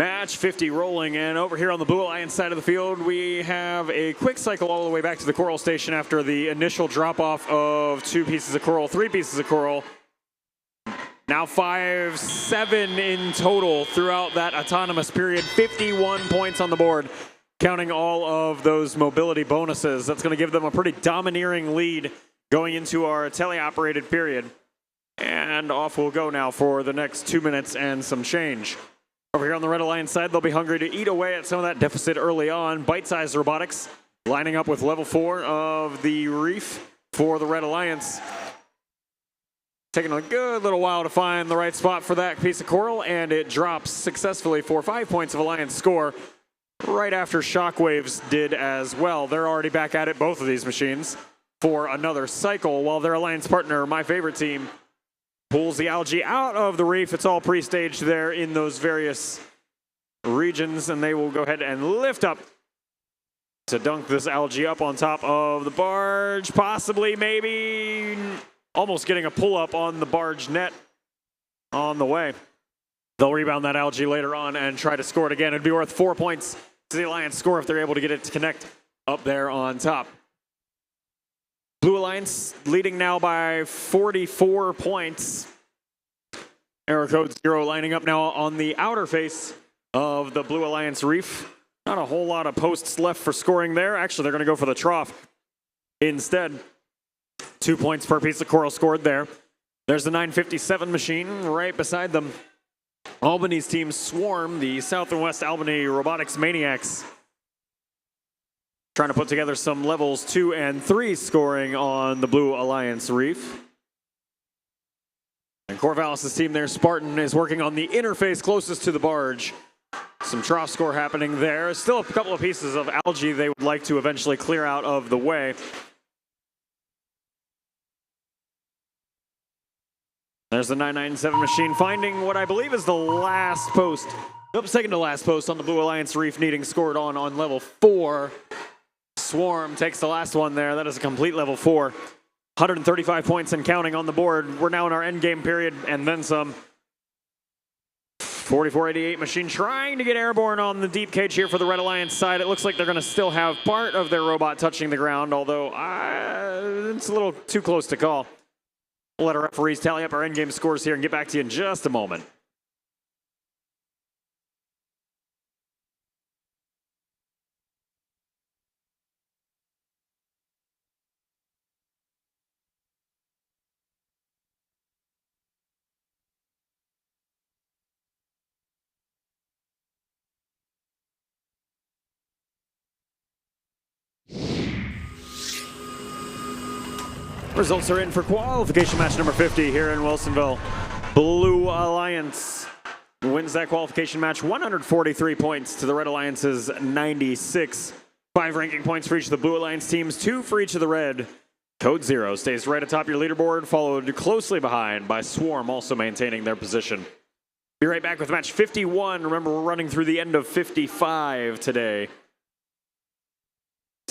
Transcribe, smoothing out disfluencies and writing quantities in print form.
Match 50 rolling, and over here on the Blue Alliance side of the field, we have a quick cycle all the way back to the coral station after the initial drop-off of 2 pieces of coral, 3 pieces of coral. Now 5, 7 in total throughout that autonomous period. 51 points on the board, counting all of those mobility bonuses. That's going to give them a pretty domineering lead going into our teleoperated period. And off we'll go now for the next 2 minutes and some change. Over here on the Red Alliance side, they'll be hungry to eat away at some of that deficit early on. Bite-sized robotics lining up with level 4 of the reef for the Red Alliance. Taking a good little while to find the right spot for that piece of coral, and it drops successfully for 5 points of Alliance score right after Shockwaves did as well. They're already back at it, both of these machines, for another cycle, while their Alliance partner, my favorite team, pulls the algae out of the reef. It's all pre-staged there in those various regions, and they will go ahead and lift up to dunk this algae up on top of the barge, possibly, maybe, almost getting a pull-up on the barge net on the way. They'll rebound that algae later on and try to score it again. It'd be worth 4 points to the Alliance score if they're able to get it to connect up there on top. Blue Alliance leading now by 44 points. Error code 0 lining up now on the outer face of the Blue Alliance reef. Not a whole lot of posts left for scoring there. Actually, they're going to go for the trough instead. 2 points per piece of coral scored there. There's the 957 machine right beside them. Albany's team Swarm, the South and West Albany Robotics Maniacs, trying to put together some levels 2 and 3 scoring on the Blue Alliance reef. And Corvallis' team there, Spartan, is working on the interface closest to the barge. Some trough score happening there. Still a couple of pieces of algae they would like to eventually clear out of the way. There's the 997 machine finding what I believe is the last post. Nope, second to last post on the Blue Alliance reef, needing scored on level 4. Swarm takes the last one there. That is a complete level 4. 135 points and counting on the board. We're now in our end game period and then some. 4488 machine trying to get airborne on the deep cage here for the Red Alliance side. It looks like they're going to still have part of their robot touching the ground, although it's a little too close to call. We'll let our referees tally up our end game scores here and get back to you in just a moment. Results are in for qualification match number 50 here in Wilsonville. Blue Alliance wins that qualification match, 143 points to the Red Alliance's 96. 5 ranking points for each of the Blue Alliance teams, 2 for each of the Red. Code 0 stays right atop your leaderboard, followed closely behind by Swarm, also maintaining their position. Be right back with match 51. Remember, we're running through the end of 55 today.